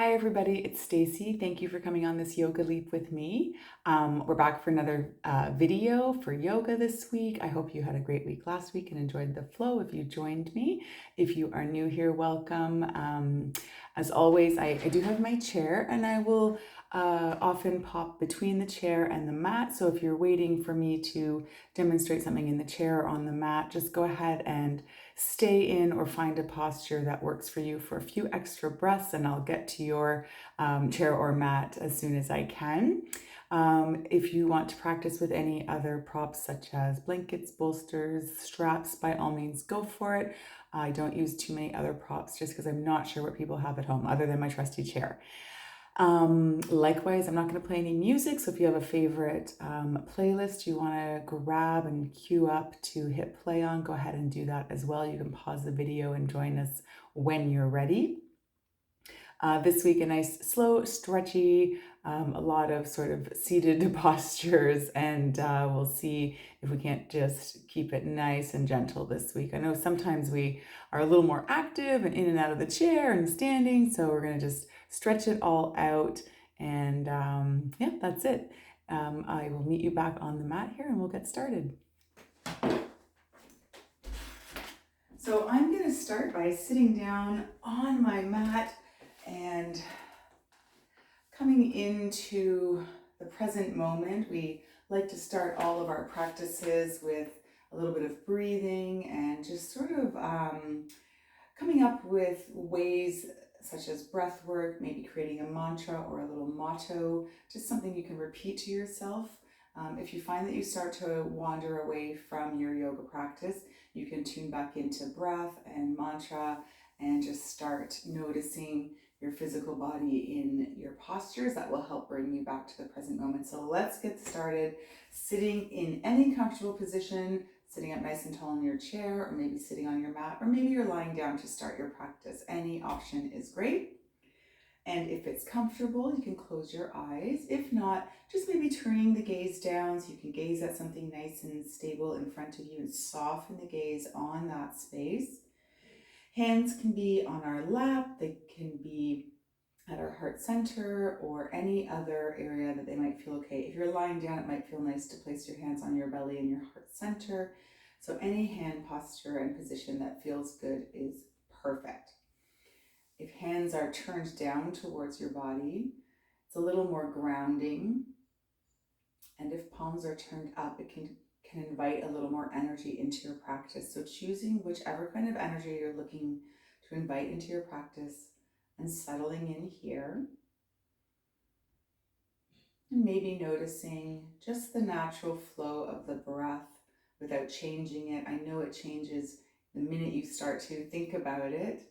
Hi everybody, it's Stacey. Thank you for coming on this yoga leap with me. We're back for another video for yoga this week. I hope you had a great week last week and enjoyed the flow if you joined me. If you are new here, welcome. As always, I do have my chair and I will often pop between the chair and the mat. So if you're waiting for me to demonstrate something in the chair or on the mat, just go ahead and stay in or find a posture that works for you for a few extra breaths, and I'll get to your chair or mat as soon as I can. If you want to practice with any other props such as blankets, bolsters, straps, by all means go for it. I don't use too many other props just because I'm not sure what people have at home other than my trusty chair. Likewise, I'm not going to play any music, so if you have a favorite playlist you want to grab and queue up to hit play on, go ahead and do that as well. You can pause the video and join us when you're ready. This week, a nice, slow, stretchy, a lot of sort of seated postures, and we'll see if we can't just keep it nice and gentle this week. I know sometimes we are a little more active and in and out of the chair and standing, so we're going to just stretch it all out, and yeah, that's it. I will meet you back on the mat here and we'll get started. So I'm going to start by sitting down on my mat and coming into the present moment. We like to start all of our practices with a little bit of breathing and just sort of coming up with ways such as breath work, maybe creating a mantra or a little motto, just something you can repeat to yourself. If you find that you start to wander away from your yoga practice, you can tune back into breath and mantra and just start noticing your physical body in your postures. That will help bring you back to the present moment. So let's get started. Sitting in any comfortable position, sitting up nice and tall in your chair, or maybe sitting on your mat, or maybe you're lying down to start your practice. Any option is great. And if it's comfortable, you can close your eyes. If not, just maybe turning the gaze down so you can gaze at something nice and stable in front of you and soften the gaze on that space. Hands can be on our lap, they can be at our heart center or any other area that they might feel okay. If you're lying down, it might feel nice to place your hands on your belly and your heart center. So any hand posture and position that feels good is perfect. If hands are turned down towards your body, it's a little more grounding. And if palms are turned up, it can invite a little more energy into your practice. So choosing whichever kind of energy you're looking to invite into your practice and settling in here. And maybe noticing just the natural flow of the breath without changing it. I know it changes the minute you start to think about it,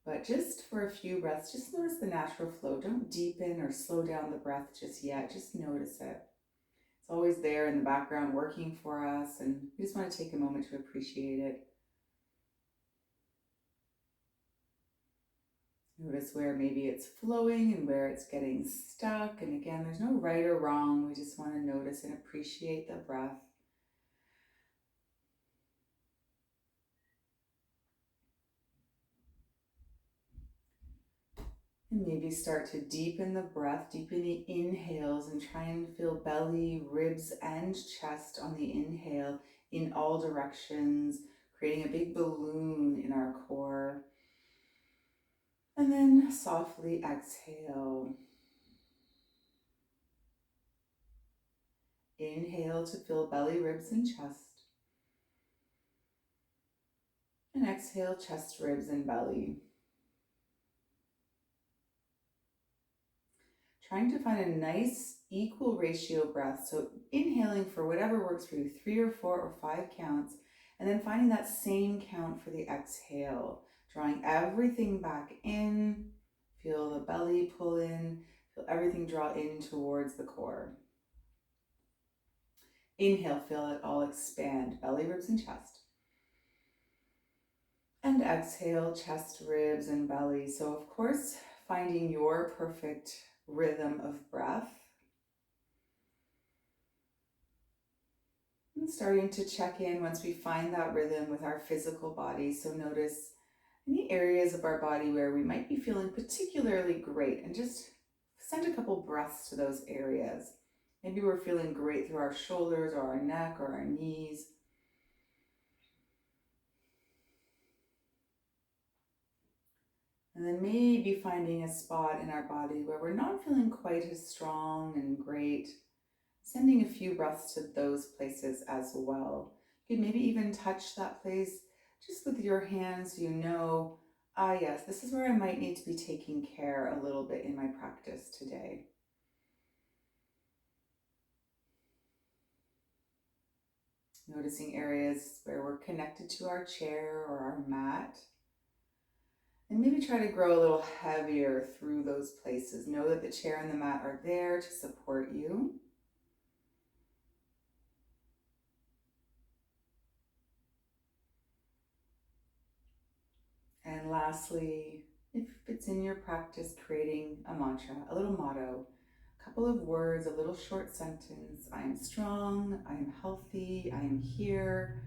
but just for a few breaths, just notice the natural flow. Don't deepen or slow down the breath just yet. Just notice it. It's always there in the background working for us, and we just want to take a moment to appreciate it. Notice where maybe it's flowing and where it's getting stuck. And again, there's no right or wrong. We just want to notice and appreciate the breath. And maybe start to deepen the breath, deepen the inhales, and try and feel belly, ribs, and chest on the inhale in all directions, creating a big balloon in our core. And then softly exhale. Inhale to fill belly, ribs, and chest. And exhale, chest, ribs, and belly. Trying to find a nice equal ratio breath. So inhaling for whatever works for you, 3 or 4 or 5 counts, and then finding that same count for the exhale. Drawing everything back in, feel the belly pull in, feel everything draw in towards the core. Inhale, feel it all expand, belly, ribs, and chest. And exhale, chest, ribs, and belly. So of course, finding your perfect rhythm of breath. And starting to check in once we find that rhythm with our physical body. So notice, any areas of our body where we might be feeling particularly great, and just send a couple breaths to those areas. Maybe we're feeling great through our shoulders or our neck or our knees. And then maybe finding a spot in our body where we're not feeling quite as strong and great, sending a few breaths to those places as well. You could maybe even touch that place just with your hands so you know, yes, this is where I might need to be taking care a little bit in my practice today. Noticing areas where we're connected to our chair or our mat. And maybe try to grow a little heavier through those places. Know that the chair and the mat are there to support you. And lastly, if it's in your practice, creating a mantra, a little motto, a couple of words, a little short sentence. I am strong, I am healthy, I am here.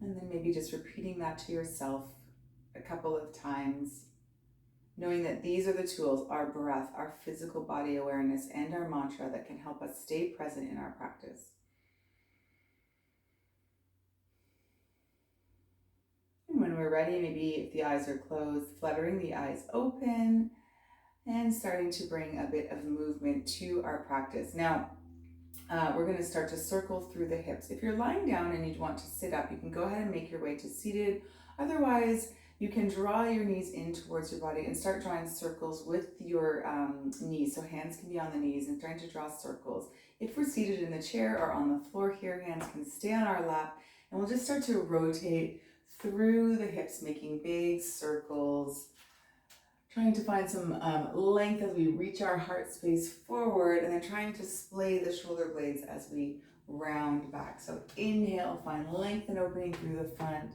And then maybe just repeating that to yourself a couple of times, knowing that these are the tools, our breath, our physical body awareness, and our mantra that can help us stay present in our practice. And when we're ready, maybe if the eyes are closed, fluttering the eyes open and starting to bring a bit of movement to our practice. Now, we're going to start to circle through the hips. If you're lying down and you want to sit up, you can go ahead and make your way to seated. Otherwise, you can draw your knees in towards your body and start drawing circles with your knees. So hands can be on the knees and trying to draw circles. If we're seated in the chair or on the floor here, hands can stay on our lap, and we'll just start to rotate through the hips, making big circles, trying to find some length as we reach our heart space forward, and then trying to splay the shoulder blades as we round back. So inhale, find length and opening through the front,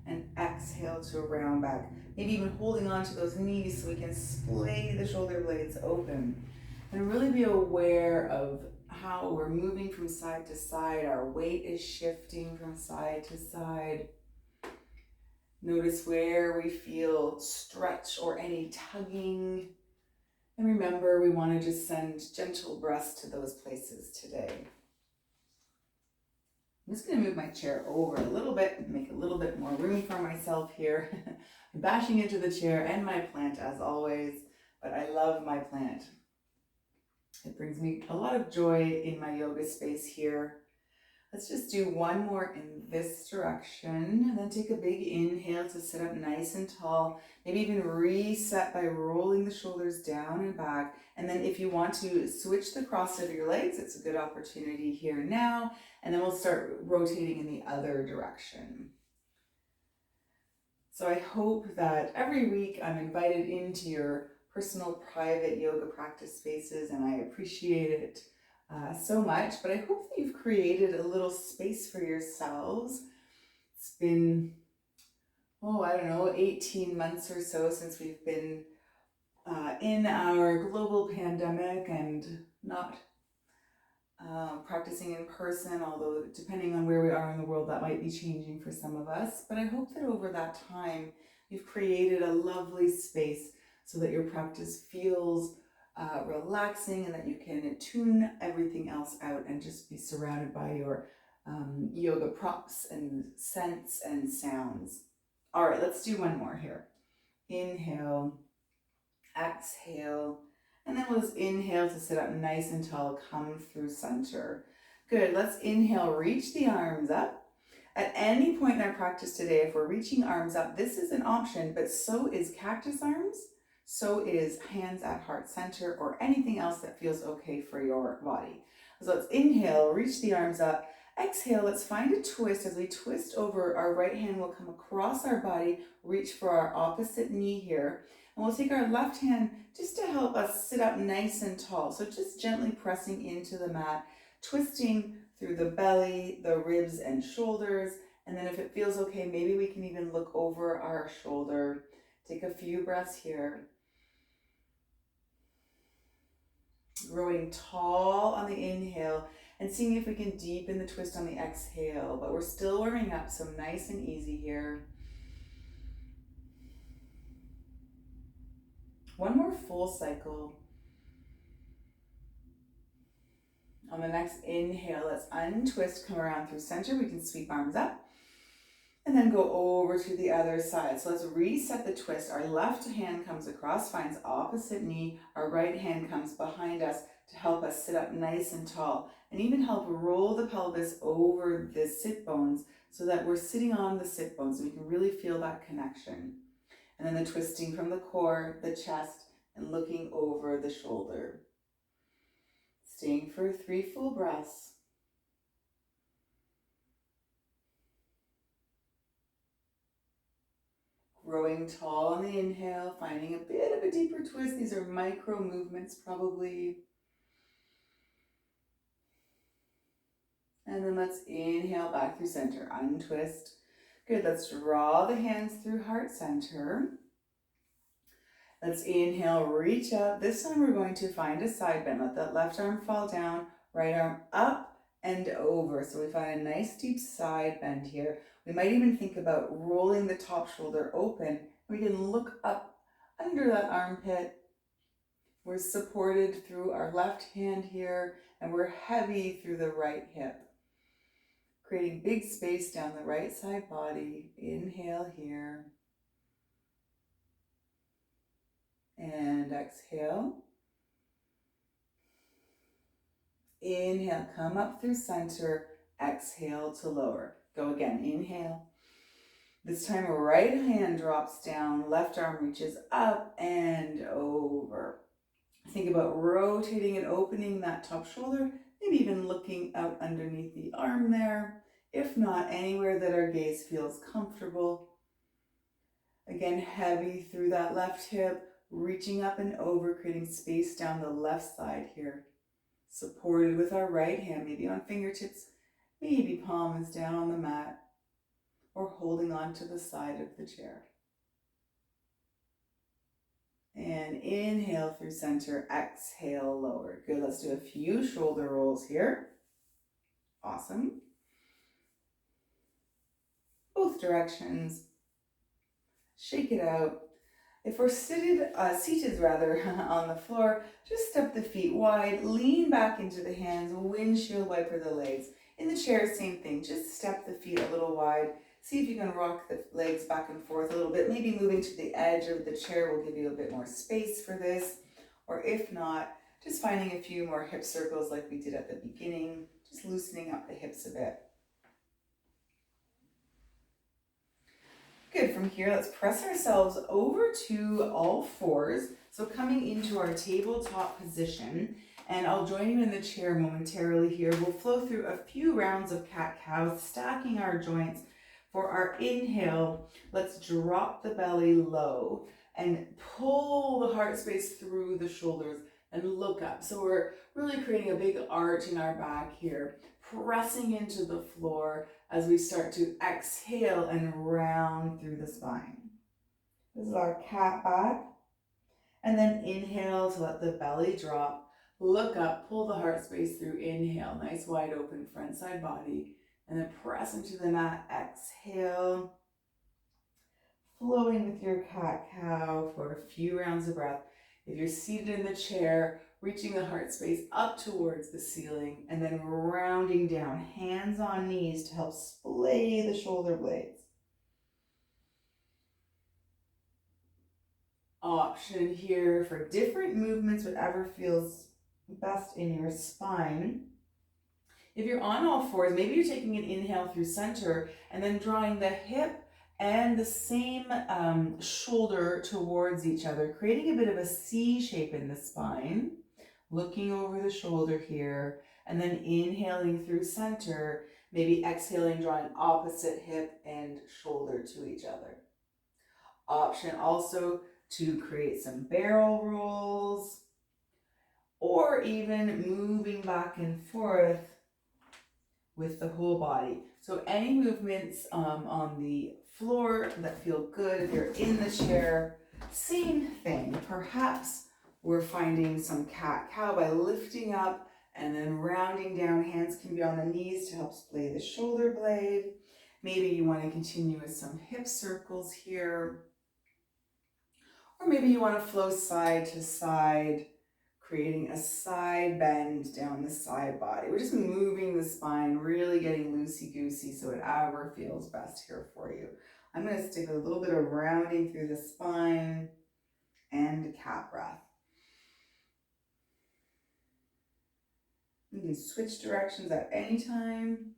and exhale to round back. Maybe even holding on to those knees so we can splay the shoulder blades open. And really be aware of how we're moving from side to side. Our weight is shifting from side to side. Notice where we feel stretch or any tugging. And remember, we want to just send gentle breaths to those places today. I'm just going to move my chair over a little bit, make a little bit more room for myself here. I'm bashing into the chair and my plant as always, but I love my plant. It brings me a lot of joy in my yoga space here. Let's just do one more in this direction, and then take a big inhale to sit up nice and tall. Maybe even reset by rolling the shoulders down and back. And then if you want to switch the cross of your legs, it's a good opportunity here now. And then we'll start rotating in the other direction. So I hope that every week I'm invited into your personal private yoga practice spaces, and I appreciate it so much, but I hope that you've created a little space for yourselves. It's been, 18 months or so since we've been in our global pandemic and not practicing in person, although depending on where we are in the world, that might be changing for some of us. But I hope that over that time, you've created a lovely space so that your practice feels relaxing, and that you can tune everything else out and just be surrounded by your yoga props and scents and sounds. All right, let's do one more here. Inhale, exhale, and then we'll just inhale to sit up nice and tall, come through center. Good, let's inhale, reach the arms up. At any point in our practice today, if we're reaching arms up, this is an option, but so is cactus arms. So is hands at heart center, or anything else that feels okay for your body. So let's inhale, reach the arms up. Exhale, let's find a twist. As we twist over, our right hand will come across our body, reach for our opposite knee here. And we'll take our left hand just to help us sit up nice and tall. So just gently pressing into the mat, twisting through the belly, the ribs and shoulders. And then if it feels okay, maybe we can even look over our shoulder. Take a few breaths here. Growing tall on the inhale and seeing if we can deepen the twist on the exhale, but we're still warming up, so nice and easy here. One more full cycle. On the next inhale, let's untwist, come around through center. We can sweep arms up and then go over to the other side. So let's reset the twist. Our left hand comes across, finds opposite knee. Our right hand comes behind us to help us sit up nice and tall, and even help roll the pelvis over the sit bones so that we're sitting on the sit bones so we can really feel that connection. And then the twisting from the core, the chest, and looking over the shoulder. Staying for 3 full breaths. Growing tall on the inhale, finding a bit of a deeper twist. These are micro movements probably. And then let's inhale back through center, untwist. Good, let's draw the hands through heart center. Let's inhale, reach up. This time we're going to find a side bend. Let that left arm fall down, right arm up and over. So we find a nice deep side bend here. We might even think about rolling the top shoulder open. We can look up under that armpit. We're supported through our left hand here, and we're heavy through the right hip. Creating big space down the right side body. Inhale here. And exhale. Inhale, come up through center. Exhale to lower. Go again, inhale. This time right hand drops down, left arm reaches up and over. Think about rotating and opening that top shoulder, maybe even looking out underneath the arm there. If not, anywhere that our gaze feels comfortable. Again, heavy through that left hip, reaching up and over, creating space down the left side here. Supported with our right hand, maybe on fingertips, maybe palm is down on the mat, or holding on to the side of the chair. And inhale through center, exhale, lower. Good, let's do a few shoulder rolls here. Awesome. Both directions. Shake it out. If we're seated on the floor, just step the feet wide, lean back into the hands, windshield wiper the legs. In the chair, same thing, just step the feet a little wide. See if you can rock the legs back and forth a little bit. Maybe moving to the edge of the chair will give you a bit more space for this. Or if not, just finding a few more hip circles like we did at the beginning, just loosening up the hips a bit. Good, from here, let's press ourselves over to all fours. So coming into our tabletop position, and I'll join you in the chair momentarily here. We'll flow through a few rounds of cat-cow, stacking our joints. For our inhale, let's drop the belly low and pull the heart space through the shoulders and look up. So we're really creating a big arch in our back here, pressing into the floor as we start to exhale and round through the spine. This is our cat back. And then inhale to let the belly drop. Look up, pull the heart space through. Inhale, nice wide open front side body. And then press into the mat. Exhale. Flowing with your cat-cow for a few rounds of breath. If you're seated in the chair, reaching the heart space up towards the ceiling and then rounding down, hands on knees to help splay the shoulder blades. Option here for different movements, whatever feels best in your spine. If you're on all fours, maybe you're taking an inhale through center and then drawing the hip and the same shoulder towards each other, creating a bit of a C shape in the spine. Looking over the shoulder here, and then inhaling through center, maybe exhaling, drawing opposite hip and shoulder to each other. Option also to create some barrel rolls, or even moving back and forth with the whole body. So any movements on the floor that feel good. If you're in the chair, same thing. Perhaps we're finding some cat-cow by lifting up and then rounding down. Hands can be on the knees to help splay the shoulder blade. Maybe you want to continue with some hip circles here. Or maybe you want to flow side to side, creating a side bend down the side body. We're just moving the spine, really getting loosey-goosey so whatever feels best here for you. I'm going to stick a little bit of rounding through the spine and cat breath. You can switch directions at any time.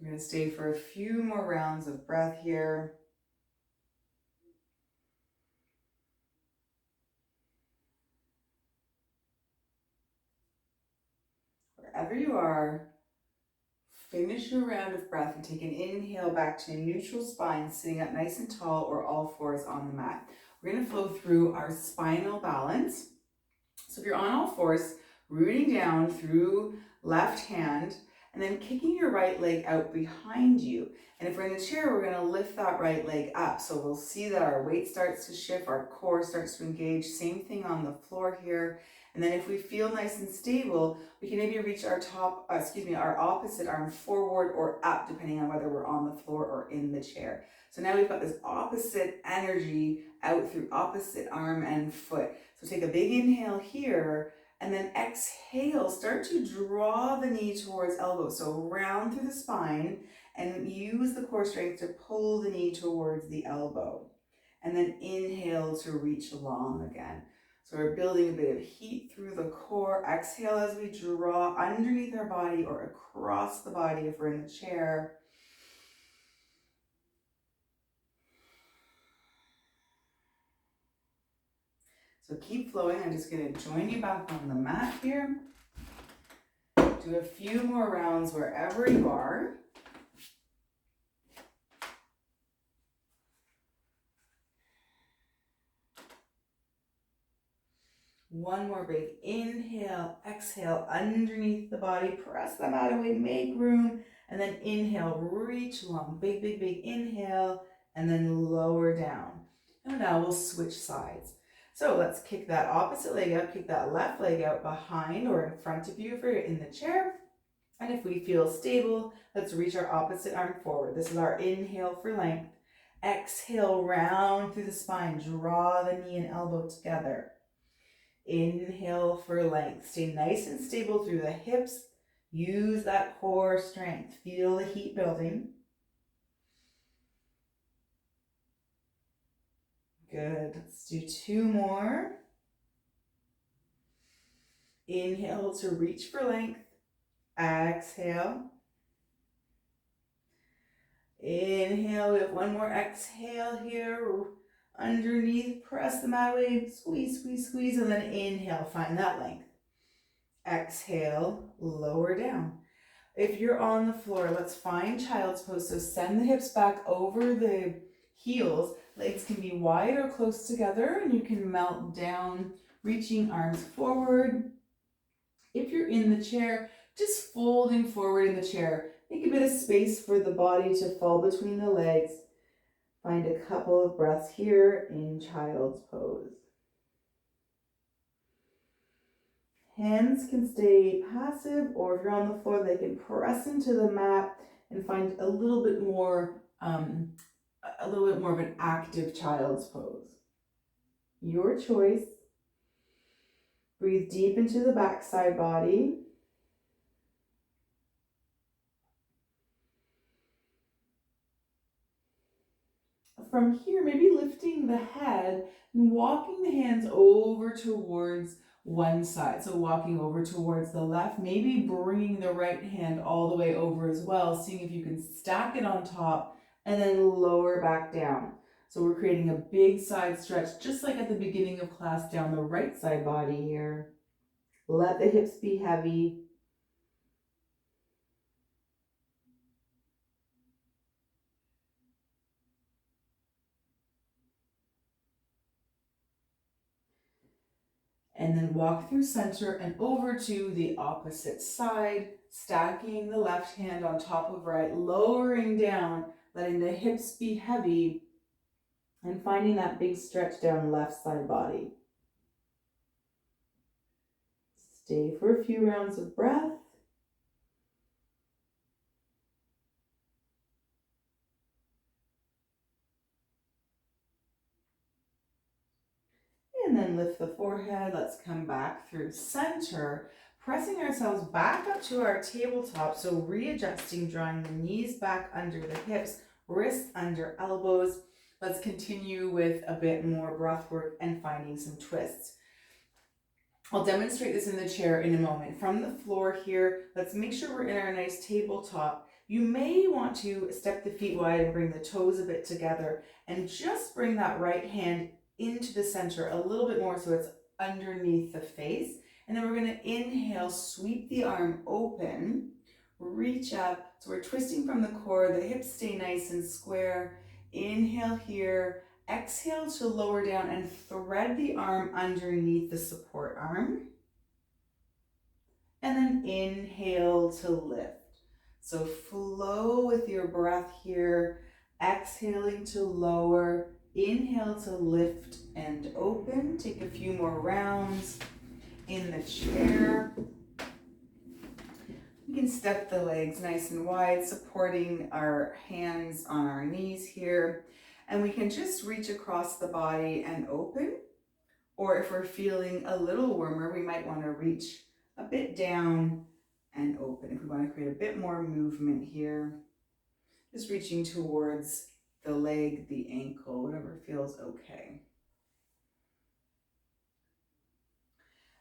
We're going to stay for a few more rounds of breath here. Wherever you are, finish your round of breath and take an inhale back to a neutral spine, sitting up nice and tall or all fours on the mat. We're going to flow through our spinal balance. So if you're on all fours, rooting down through left hand and then kicking your right leg out behind you. And if we're in the chair, we're going to lift that right leg up. So we'll see that our weight starts to shift, our core starts to engage. Same thing on the floor here. And then if we feel nice and stable, we can maybe reach our our opposite arm forward or up, depending on whether we're on the floor or in the chair. So now we've got this opposite energy out through opposite arm and foot. So take a big inhale here, and then exhale, start to draw the knee towards elbow. So round through the spine and use the core strength to pull the knee towards the elbow. And then inhale to reach long again. So we're building a bit of heat through the core. Exhale as we draw underneath our body or across the body if we're in the chair. So keep flowing. I'm just going to join you back on the mat here. Do a few more rounds wherever you are. One more big inhale, exhale underneath the body, press the mat away, make room, and then inhale, reach long, big, big, big inhale, and then lower down. And now we'll switch sides. So let's kick that opposite leg out, kick that left leg out behind or in front of you if you're in the chair. And if we feel stable, let's reach our opposite arm forward. This is our inhale for length. Exhale, round through the spine, draw the knee and elbow together. Inhale for length. Stay nice and stable through the hips. Use that core strength. Feel the heat building. Good. Let's do two more. Inhale to reach for length. Exhale. Inhale. We have one more exhale here. Underneath, press the mat away. Squeeze, squeeze, squeeze. And then inhale. Find that length. Exhale. Lower down. If you're on the floor, let's find child's pose. So send the hips back over the heels. Legs can be wide or close together, and you can melt down, reaching arms forward. If you're in the chair, just folding forward in the chair. Make a bit of space for the body to fall between the legs. Find a couple of breaths here in child's pose. Hands can stay passive, or if you're on the floor, they can press into the mat and find a little bit more of an active child's pose. Your choice. Breathe deep into the backside body. From here, maybe lifting the head and walking the hands over towards one side. So walking over towards the left, maybe bringing the right hand all the way over as well, seeing if you can stack it on top and then lower back down. So we're creating a big side stretch, just like at the beginning of class down the right side body here. Let the hips be heavy. And then walk through center and over to the opposite side, stacking the left hand on top of right, lowering down, letting the hips be heavy, and finding that big stretch down left side body. Stay for a few rounds of breath. and then lift the forehead. Let's come back through center, pressing ourselves back up to our tabletop. So readjusting, drawing the knees back under the hips, wrists under elbows. Let's continue with a bit more breath work and finding some twists. I'll demonstrate this in the chair in a moment. From the floor here, let's make sure we're in our nice tabletop. You may want to step the feet wide and bring the toes a bit together and just bring that right hand into the center a little bit more so it's underneath the face. And then we're going to inhale, sweep the arm open, reach up. So we're twisting from the core, the hips stay nice and square. Inhale here. Exhale to lower down and thread the arm underneath the support arm. And then inhale to lift. So flow with your breath here. Exhaling to lower. Inhale to lift and open. Take a few more rounds in the chair. We can step the legs nice and wide, supporting our hands on our knees here. And we can just reach across the body and open. Or if we're feeling a little warmer, we might want to reach a bit down and open. If we want to create a bit more movement here, just reaching towards the leg, the ankle, whatever feels okay.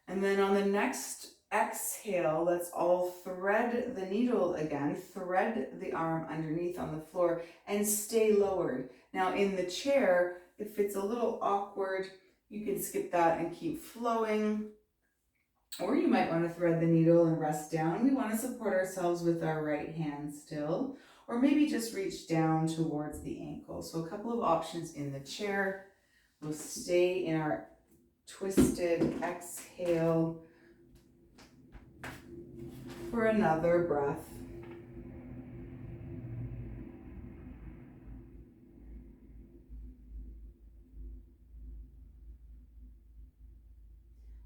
And then on the next exhale, let's all thread the needle again, thread the arm underneath on the floor and stay lowered. Now in the chair, if it's a little awkward, you can skip that and keep flowing. Or you might want to thread the needle and rest down. We want to support ourselves with our right hand still, or maybe just reach down towards the ankle. So a couple of options in the chair. We'll stay in our twisted exhale for another breath.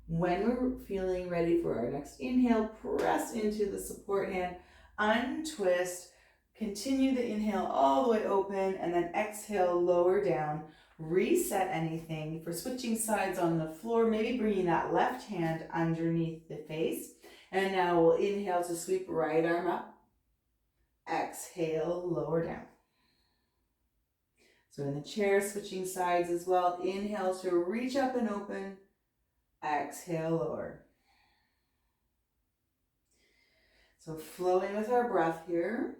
When we're feeling ready for our next inhale, press into the support hand, untwist, continue the inhale all the way open, and then exhale, lower down, reset anything. For switching sides on the floor, maybe bringing that left hand underneath the face. And now we'll inhale to sweep right arm up, exhale, lower down. So in the chair, switching sides as well, inhale to reach up and open, exhale, lower. So flowing with our breath here.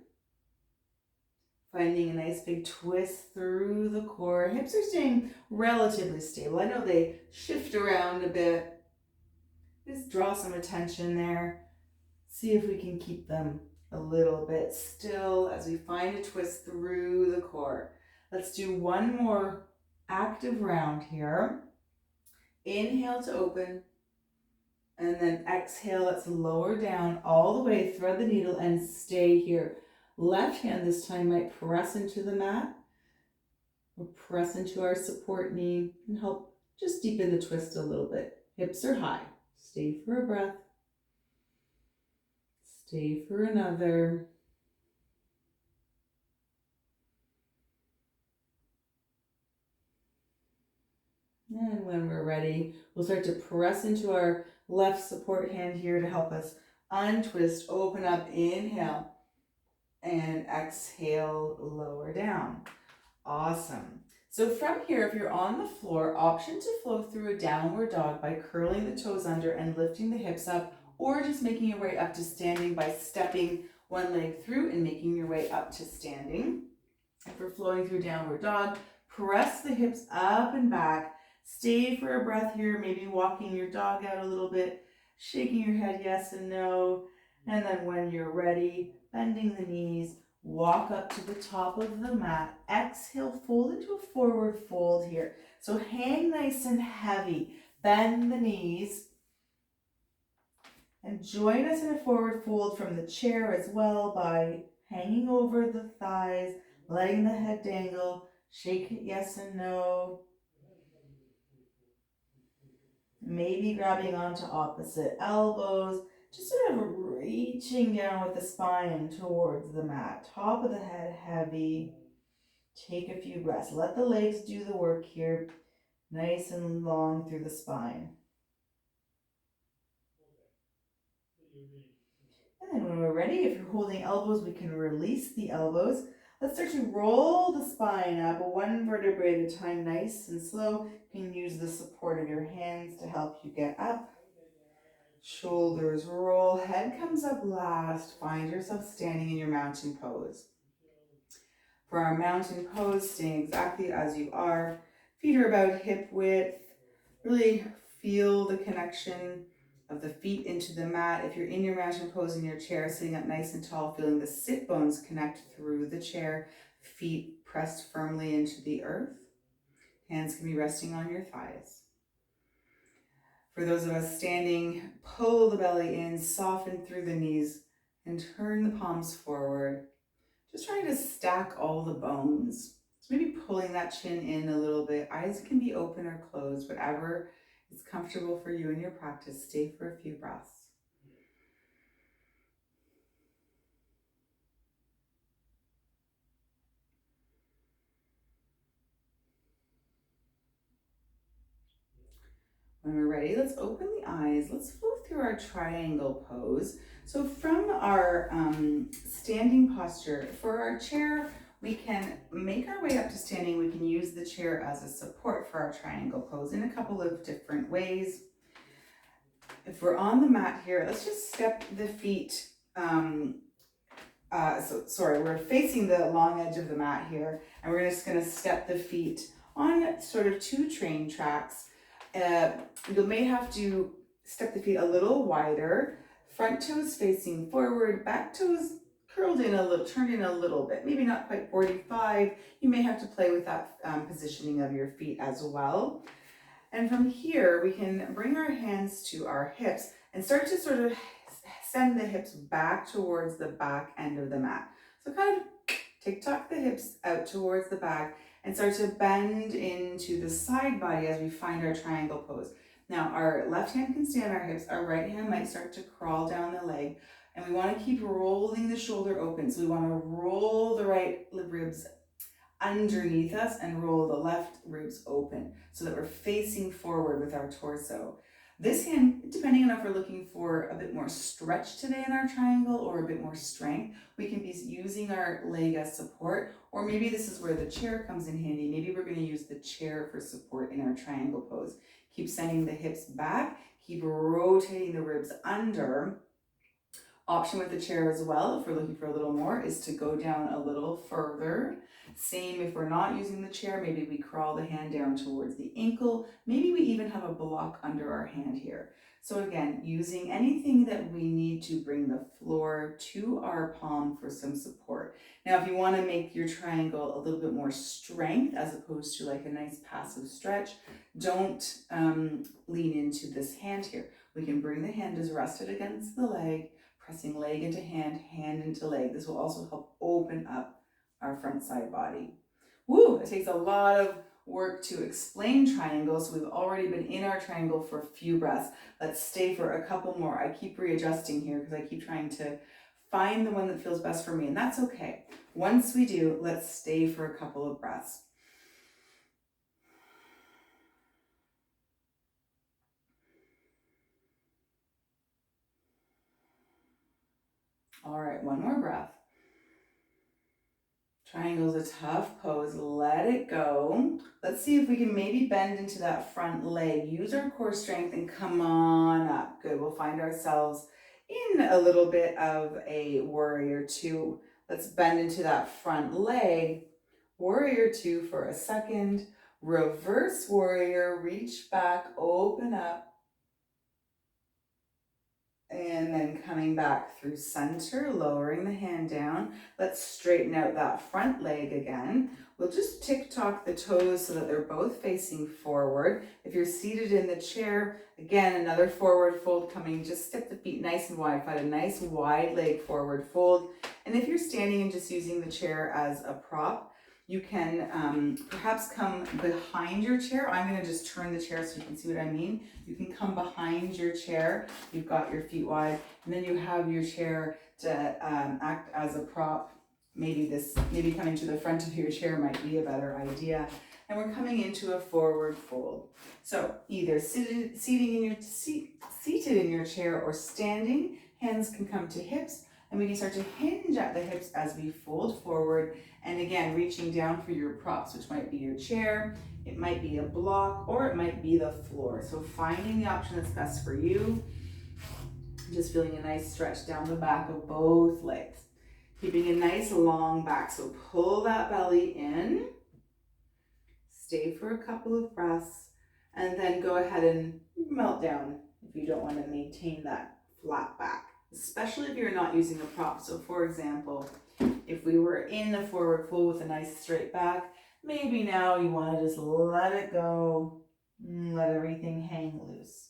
Finding a nice big twist through the core. Hips are staying relatively stable. I know they shift around a bit. Just draw some attention there. See if we can keep them a little bit still as we find a twist through the core. Let's do one more active round here. Inhale to open. And then exhale, let's lower down all the way, thread the needle and stay here. Left hand this time might press into the mat or press into our support knee and help just deepen the twist a little bit. Hips are high. Stay for a breath. Stay for another. And when we're ready, we'll start to press into our left support hand here to help us untwist, open up, inhale. And exhale, lower down. Awesome. So from here, if you're on the floor, option to flow through a downward dog by curling the toes under and lifting the hips up, or just making your way up to standing by stepping one leg through and making your way up to standing. If we're flowing through downward dog, press the hips up and back. Stay for a breath here, maybe walking your dog out a little bit, shaking your head yes and no. And then when you're ready, bending the knees, walk up to the top of the mat. Exhale, fold into a forward fold here. So hang nice and heavy. Bend the knees. And join us in a forward fold from the chair as well by hanging over the thighs, letting the head dangle. Shake it yes and no. Maybe grabbing onto opposite elbows. Just sort of reaching down with the spine towards the mat. Top of the head heavy. Take a few breaths. Let the legs do the work here. nice and long through the spine. And then when we're ready, if you're holding elbows, we can release the elbows. Let's start to roll the spine up one vertebrae at a time, nice and slow. You can use the support of your hands to help you get up. Shoulders roll, head comes up last. Find yourself standing in your mountain pose. For our mountain pose, staying exactly as you are. Feet are about hip width. Really feel the connection of the feet into the mat. If you're in your mountain pose in your chair, sitting up nice and tall, feeling the sit bones connect through the chair, feet pressed firmly into the earth. Hands can be resting on your thighs. For those of us standing, pull the belly in, soften through the knees, and turn the palms forward. Just trying to stack all the bones. So maybe pulling that chin in a little bit. Eyes can be open or closed, whatever is comfortable for you in your practice. Stay for a few breaths. When we're ready, let's open the eyes. Let's flow through our triangle pose. So from our standing posture, for our chair, we can make our way up to standing. We can use the chair as a support for our triangle pose in a couple of different ways. If we're on the mat here, let's just step the feet. We're facing the long edge of the mat here, and we're just going to step the feet on sort of two train tracks. You may have to step the feet a little wider, front toes facing forward, back toes curled in a little, turned in a little bit, maybe not quite 45. You may have to play with that positioning of your feet as well. And from here, we can bring our hands to our hips and start to sort of send the hips back towards the back end of the mat. So kind of tick-tock the hips out towards the back and start to bend into the side body as we find our triangle pose. Now, our left hand can stay on our hips. Our right hand might start to crawl down the leg. And we want to keep rolling the shoulder open. So we want to roll the right ribs underneath us and roll the left ribs open so that we're facing forward with our torso. This hand, depending on if we're looking for a bit more stretch today in our triangle or a bit more strength, we can be using our leg as support, or maybe this is where the chair comes in handy. Maybe we're going to use the chair for support in our triangle pose. Keep sending the hips back, keep rotating the ribs under. Option with the chair as well, if we're looking for a little more, is to go down a little further. Same if we're not using the chair, maybe we crawl the hand down towards the ankle. Maybe we even have a block under our hand here. So again, using anything that we need to bring the floor to our palm for some support. Now, if you want to make your triangle a little bit more strength as opposed to like a nice passive stretch, don't lean into this hand here. We can bring the hand as rested against the leg, pressing leg into hand, hand into leg. This will also help open up our front side body. Woo, it takes a lot of work to explain triangles. So we've already been in our triangle for a few breaths. Let's stay for a couple more. I keep readjusting here because I keep trying to find the one that feels best for me, and that's okay. Once we do, let's stay for a couple of breaths. All right, one more breath. Triangle's a tough pose. Let it go. Let's see if we can maybe bend into that front leg. Use our core strength and come on up. Good. We'll find ourselves in a little bit of a warrior two. Let's bend into that front leg. Warrior two for a second. Reverse warrior. Reach back, open up. And then coming back through center, lowering the hand down. Let's straighten out that front leg again. We'll just tick-tock the toes so that they're both facing forward. If you're seated in the chair, again, another forward fold coming. Just step the feet nice and wide. Find a nice wide leg forward fold. And if you're standing and just using the chair as a prop, you can perhaps come behind your chair. I'm going to just turn the chair so you can see what I mean. You can come behind your chair. You've got your feet wide, and then you have your chair to act as a prop. Maybe coming to the front of your chair might be a better idea. and we're coming into a forward fold. So either seated in your chair or standing, hands can come to hips, and we can start to hinge at the hips as we fold forward. And again, reaching down for your props, which might be your chair, it might be a block, or it might be the floor. So finding the option that's best for you. Just feeling a nice stretch down the back of both legs. Keeping a nice long back. So pull that belly in. Stay for a couple of breaths. And then go ahead and melt down if you don't want to maintain that flat back. Especially if you're not using a prop. So for example, if we were in a forward fold with a nice straight back, maybe now you want to just let it go. Let everything hang loose.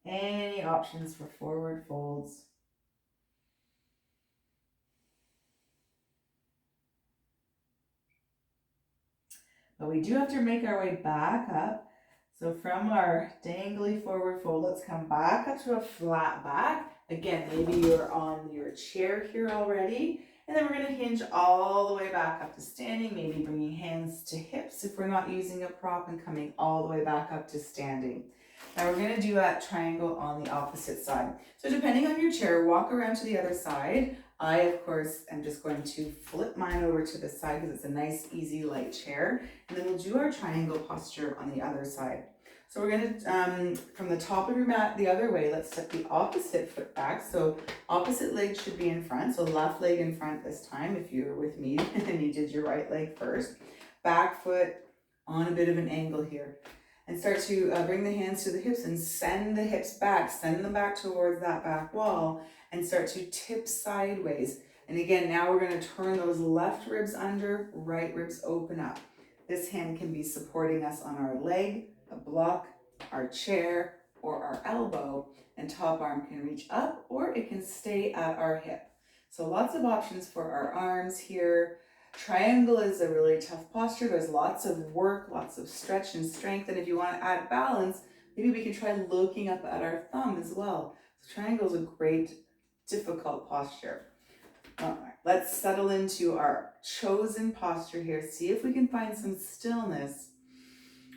Any options for forward folds? But we do have to make our way back up. So from our dangly forward fold, let's come back up to a flat back. Again, maybe you're on your chair here already. And then we're going to hinge all the way back up to standing, maybe bringing hands to hips if we're not using a prop, and coming all the way back up to standing. Now we're going to do that triangle on the opposite side. So depending on your chair, walk around to the other side. I, of course, am just going to flip mine over to the side because it's a nice, easy, light chair. And then we'll do our triangle posture on the other side. So we're going to, from the top of your mat the other way, let's step the opposite foot back. So opposite leg should be in front. So left leg in front this time if you're with me and you did your right leg first. Back foot on a bit of an angle here. And start to bring the hands to the hips and send the hips back. Send them back towards that back wall and start to tip sideways. And again, now we're going to turn those left ribs under, right ribs open up. This hand can be supporting us on our leg, a block, our chair, or our elbow, and top arm can reach up or it can stay at our hip. So lots of options for our arms here. Triangle is a really tough posture. There's lots of work, lots of stretch and strength. And if you want to add balance, maybe we can try looking up at our thumb as well. So triangle is a great, difficult posture. All right, let's settle into our chosen posture here. See if we can find some stillness.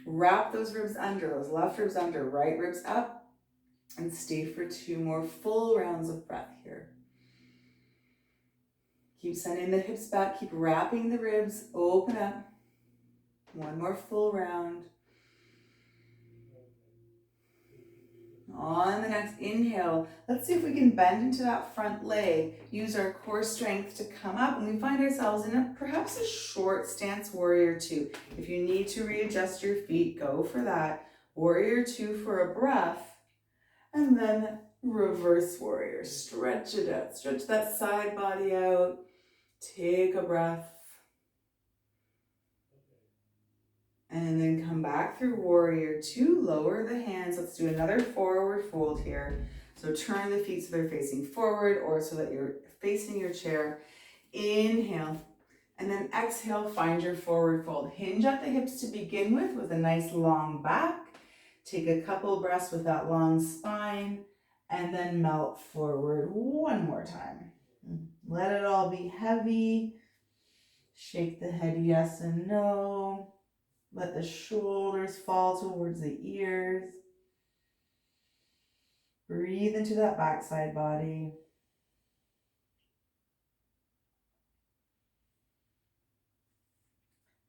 Wrap those ribs under, those left ribs under, right ribs up, and stay for 2 more full rounds of breath here. Keep sending the hips back, keep wrapping the ribs, open up. 1 more full round. On the next inhale, let's see if we can bend into that front leg, use our core strength to come up, and we find ourselves in perhaps a short stance, warrior 2. If you need to readjust your feet, go for that. Warrior 2 for a breath, and then reverse warrior. Stretch it out, stretch that side body out. Take a breath. And then come back through warrior 2, lower the hands. Let's do another forward fold here. So turn the feet so they're facing forward or so that you're facing your chair. Inhale, and then exhale, find your forward fold. Hinge at the hips to begin with a nice long back. Take a couple breaths with that long spine, and then melt forward 1 more time. Let it all be heavy. Shake the head yes and no. Let the shoulders fall towards the ears. Breathe into that backside body.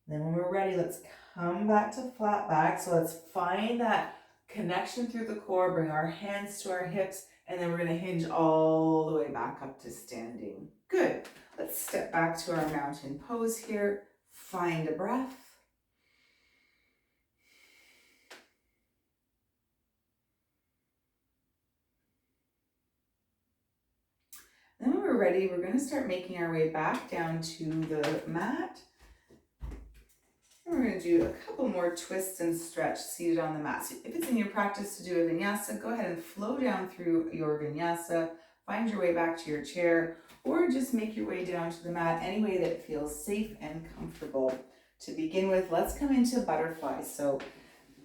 Then when we're ready, let's come back to flat back. So let's find that connection through the core, bring our hands to our hips, and then we're going to hinge all the way back up to standing. Good. Let's step back to our mountain pose here. Find a breath. Then when we're ready, we're going to start making our way back down to the mat. And we're going to do a couple more twists and stretch seated on the mat. So if it's in your practice to do a vinyasa, go ahead and flow down through your vinyasa. Find your way back to your chair, or just make your way down to the mat any way that feels safe and comfortable. To begin with, let's come into butterfly. So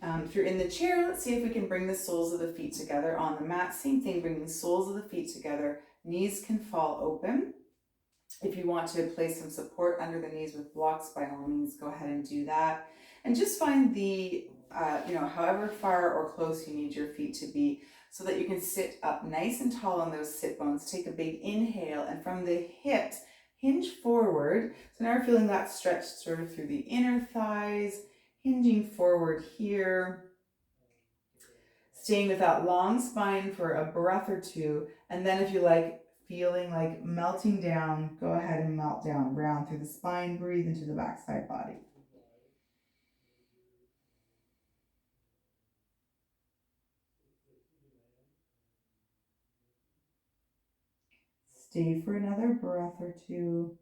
if you're in the chair, let's see if we can bring the soles of the feet together. On the mat, same thing, bringing the soles of the feet together. Knees can fall open. If you want to place some support under the knees with blocks, by all means, go ahead and do that. And just find the, however far or close you need your feet to be so that you can sit up nice and tall on those sit bones. Take a big inhale, and from the hips, hinge forward. So now we're feeling that stretch sort of through the inner thighs, hinging forward here. Staying with that long spine for a breath or two, and then if you like feeling like melting down, go ahead and melt down, round through the spine, breathe into the backside body. Stay for another breath or two.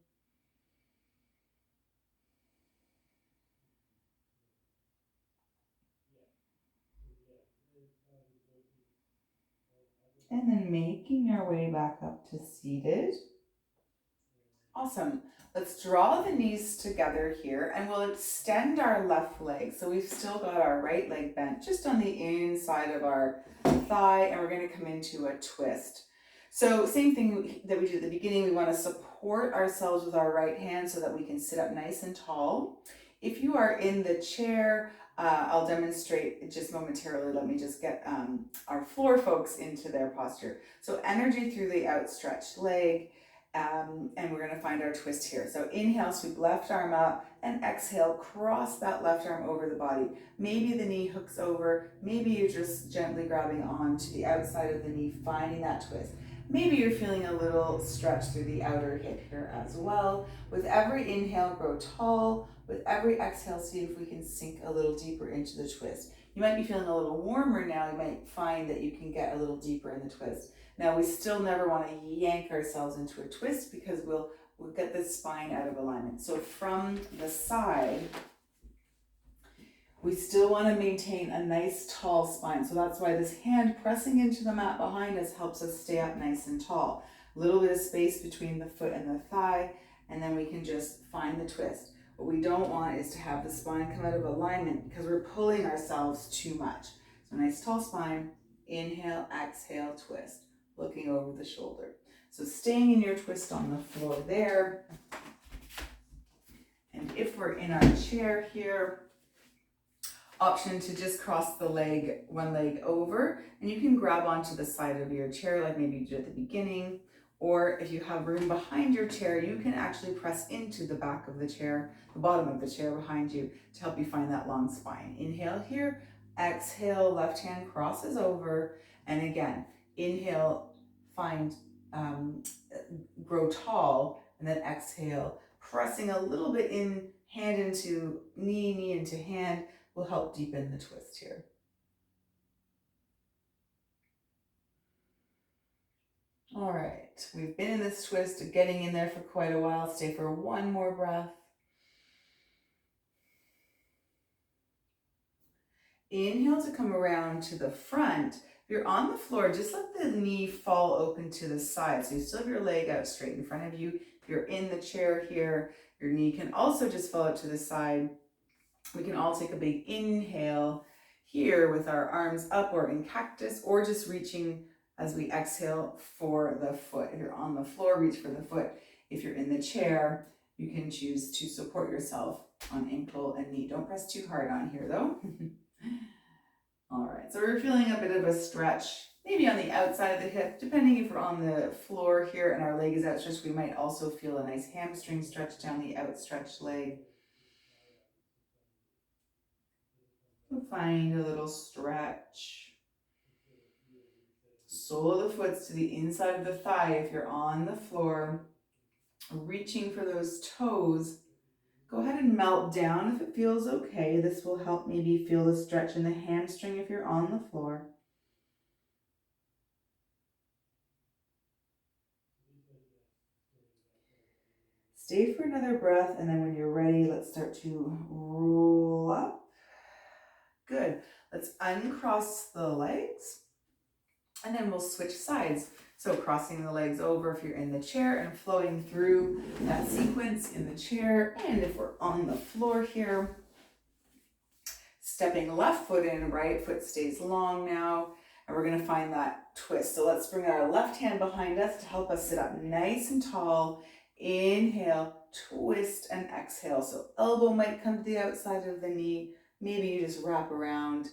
And then making our way back up to seated. Awesome. Let's draw the knees together here, and we'll extend our left leg. So we've still got our right leg bent just on the inside of our thigh, and we're going to come into a twist. So same thing that we did at the beginning, we want to support ourselves with our right hand so that we can sit up nice and tall. If you are in the chair, I'll demonstrate just momentarily. Let me just get our floor folks into their posture. So energy through the outstretched leg. And we're going to find our twist here. So inhale, sweep left arm up, and exhale, cross that left arm over the body. Maybe the knee hooks over, maybe you're just gently grabbing onto the outside of the knee, finding that twist. Maybe you're feeling a little stretch through the outer hip here as well. With every inhale, grow tall. With every exhale, see if we can sink a little deeper into the twist. You might be feeling a little warmer now. You might find that you can get a little deeper in the twist. Now, we still never want to yank ourselves into a twist because we'll get the spine out of alignment. So from the side, we still want to maintain a nice tall spine. So that's why this hand pressing into the mat behind us helps us stay up nice and tall. A little bit of space between the foot and the thigh, and then we can just find the twist. What we don't want is to have the spine come out of alignment because we're pulling ourselves too much. So nice tall spine, inhale, exhale, twist. Looking over the shoulder. So staying in your twist on the floor there. And if we're in our chair here, option to just cross the leg, one leg over, and you can grab onto the side of your chair like maybe you did at the beginning, or if you have room behind your chair, you can actually press into the back of the chair, the bottom of the chair behind you to help you find that long spine. Inhale here, exhale, left hand crosses over, and again, inhale, find, grow tall, and then exhale, pressing a little bit in, hand into knee, knee into hand, will help deepen the twist here. All right, we've been in this twist, getting in there for quite a while. Stay for one more breath. Inhale to come around to the front. If you're on the floor, just let the knee fall open to the side. So you still have your leg out straight in front of you. If you're in the chair here, your knee can also just fall out to the side. We can all take a big inhale here with our arms up or in cactus, or just reaching as we exhale for the foot. If you're on the floor, reach for the foot. If you're in the chair, you can choose to support yourself on ankle and knee. Don't press too hard on here though. All right, so we're feeling a bit of a stretch, maybe on the outside of the hip, depending if we're on the floor here and our leg is outstretched, we might also feel a nice hamstring stretch down the outstretched leg. Find a little stretch. Sole of the foot's to the inside of the thigh if you're on the floor, reaching for those toes. Go ahead and melt down if it feels okay. This will help maybe feel the stretch in the hamstring if you're on the floor. Stay for another breath, and then when you're ready, let's start to roll up. Good. Let's uncross the legs, and then we'll switch sides. So crossing the legs over if you're in the chair and flowing through that sequence in the chair. And if we're on the floor here, stepping left foot in, right foot stays long now. And we're going to find that twist. So let's bring our left hand behind us to help us sit up nice and tall. Inhale, twist and exhale. So elbow might come to the outside of the knee. Maybe you just wrap around,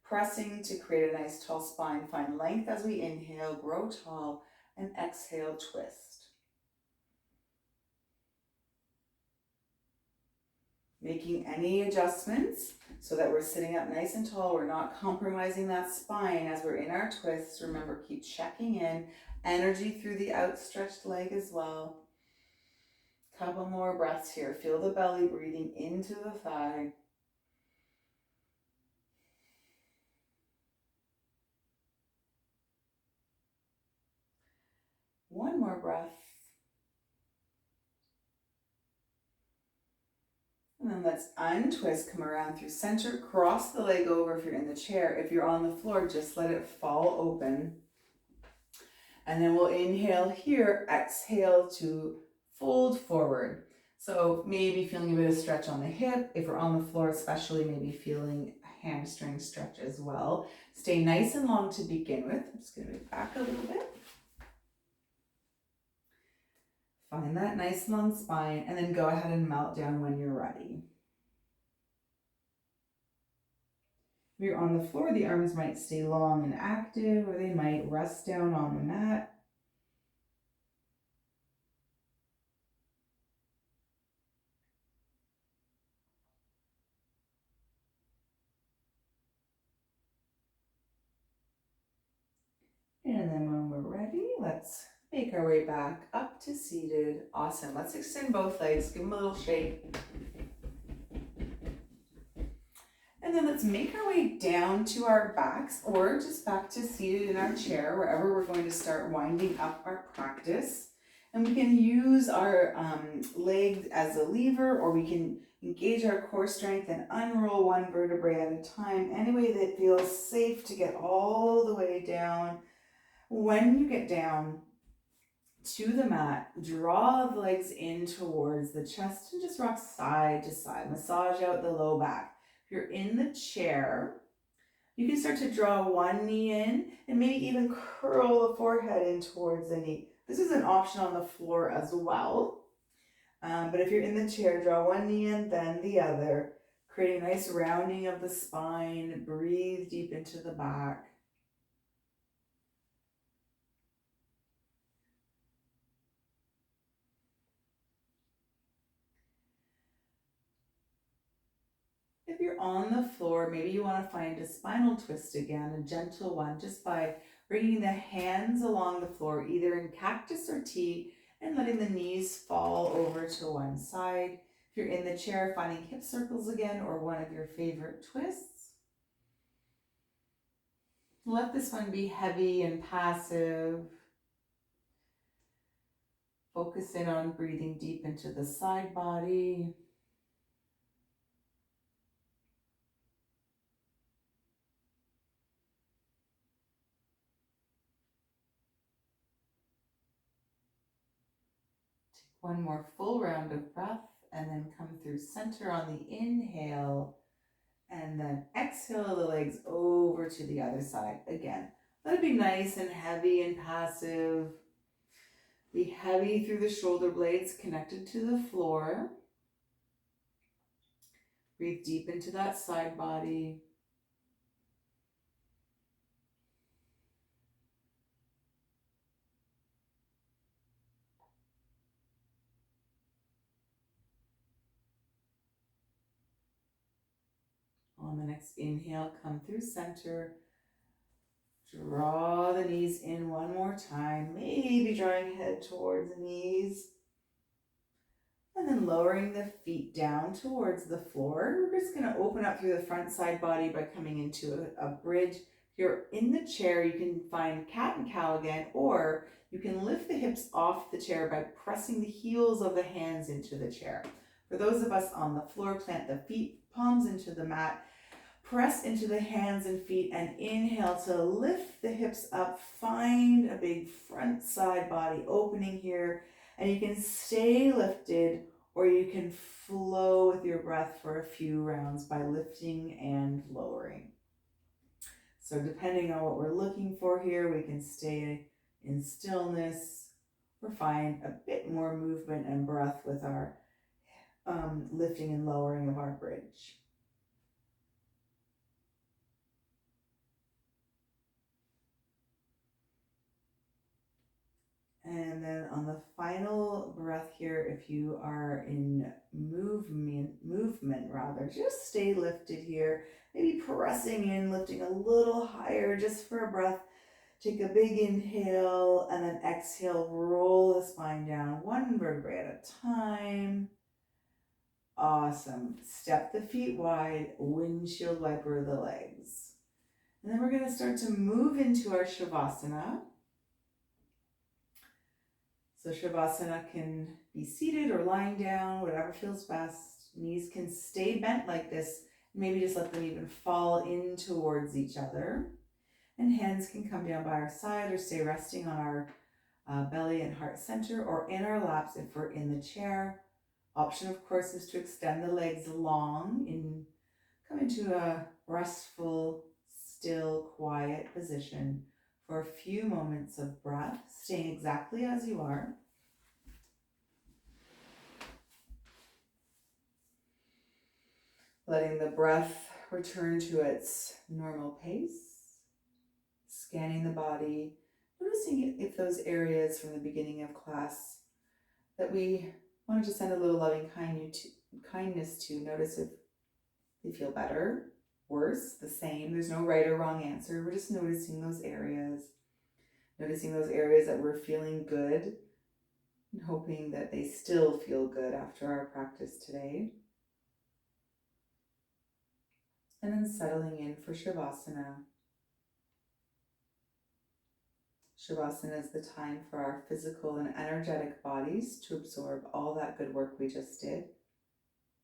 pressing to create a nice tall spine. Find length as we inhale, grow tall, and exhale, twist. Making any adjustments so that we're sitting up nice and tall. We're not compromising that spine as we're in our twists. Remember, keep checking in. Energy through the outstretched leg as well. Couple more breaths here. Feel the belly breathing into the thigh. One more breath. And then let's untwist, come around through center, cross the leg over if you're in the chair. If you're on the floor, just let it fall open. And then we'll inhale here, exhale to fold forward. So maybe feeling a bit of stretch on the hip. If we're on the floor, especially maybe feeling a hamstring stretch as well. Stay nice and long to begin with. I'm just going to move back a little bit. Find that nice long spine and then go ahead and melt down when you're ready. If you're on the floor, the arms might stay long and active, or they might rest down on the mat. And then when we're ready, let's make our way back up to seated. Awesome. Let's extend both legs, give them a little shake. And then let's make our way down to our backs or just back to seated in our chair, wherever we're going to start winding up our practice. And we can use our legs as a lever, or we can engage our core strength and unroll one vertebrae at a time, any way that feels safe to get all the way down. When you get down to the mat, draw the legs in towards the chest and just rock side to side. Massage out the low back. If you're in the chair, you can start to draw one knee in and maybe even curl the forehead in towards the knee. This is an option on the floor as well. But if you're in the chair, draw one knee in, then the other. Creating a nice rounding of the spine. Breathe deep into the back. If you're on the floor, maybe you want to find a spinal twist again, a gentle one, just by bringing the hands along the floor, either in cactus or T, and letting the knees fall over to one side. If you're in the chair, finding hip circles again, or one of your favorite twists. Let this one be heavy and passive. Focus in on breathing deep into the side body. One more full round of breath, and then come through center on the inhale, and then exhale the legs over to the other side. Again, let it be nice and heavy and passive. Be heavy through the shoulder blades connected to the floor. Breathe deep into that side body. On the next inhale, come through center. Draw the knees in one more time, maybe drawing head towards the knees. And then lowering the feet down towards the floor. We're just going to open up through the front side body by coming into a bridge. If you're in the chair, you can find cat and cow again, or you can lift the hips off the chair by pressing the heels of the hands into the chair. For those of us on the floor, plant the feet, palms into the mat. Press into the hands and feet and inhale to lift the hips up. Find a big front side body opening here, and you can stay lifted or you can flow with your breath for a few rounds by lifting and lowering. So depending on what we're looking for here, we can stay in stillness or find a bit more movement and breath with our lifting and lowering of our bridge. And then on the final breath here, if you are in movement rather, just stay lifted here. Maybe pressing in, lifting a little higher just for a breath. Take a big inhale and then exhale, roll the spine down one vertebrae at a time. Awesome. Step the feet wide, windshield wiper the legs. And then we're going to start to move into our Shavasana. So Shavasana can be seated or lying down, whatever feels best. Knees can stay bent like this. Maybe just let them even fall in towards each other. And hands can come down by our side or stay resting on our belly and heart center or in our laps if we're in the chair. Option, of course, is to extend the legs long and come into a restful, still, quiet position for a few moments of breath, staying exactly as you are. Letting the breath return to its normal pace. Scanning the body, noticing if those areas from the beginning of class that we wanted to send a little loving kindness to, notice if they feel better, worse, the same. There's no right or wrong answer. We're just noticing those areas that we're feeling good and hoping that they still feel good after our practice today. And then settling in for Shavasana. Shavasana is the time for our physical and energetic bodies to absorb all that good work we just did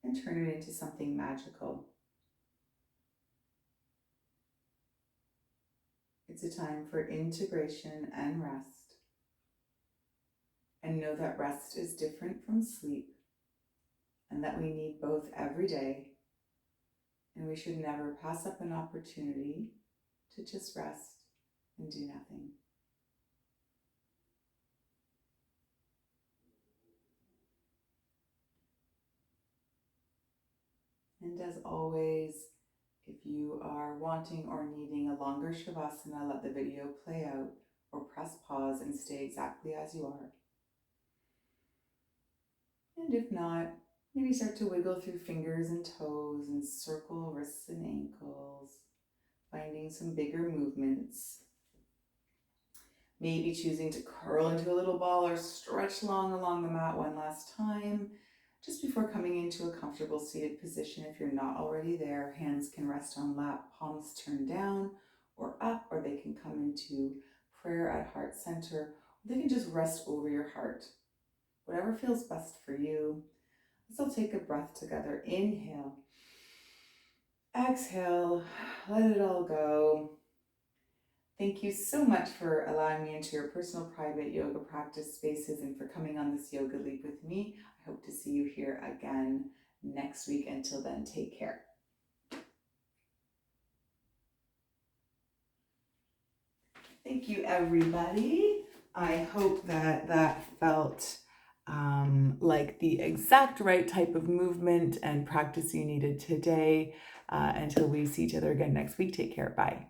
and turn it into something magical. It's a time for integration and rest. And know that rest is different from sleep and that we need both every day. And we should never pass up an opportunity to just rest and do nothing. And as always, if you are wanting or needing a longer Shavasana, let the video play out or press pause and stay exactly as you are. And if not, maybe start to wiggle through fingers and toes and circle wrists and ankles, finding some bigger movements. Maybe choosing to curl into a little ball or stretch long along the mat one last time. Just before coming into a comfortable seated position, if you're not already there, hands can rest on lap, palms turned down or up, or they can come into prayer at heart center. Or they can just rest over your heart. Whatever feels best for you. Let's all take a breath together. Inhale. Exhale. Let it all go. Thank you so much for allowing me into your personal private yoga practice spaces and for coming on this yoga leap with me. I hope to see you here again next week. Until then, take care. Thank you, everybody. I hope that felt like the exact right type of movement and practice you needed today. Until we see each other again next week, take care. Bye.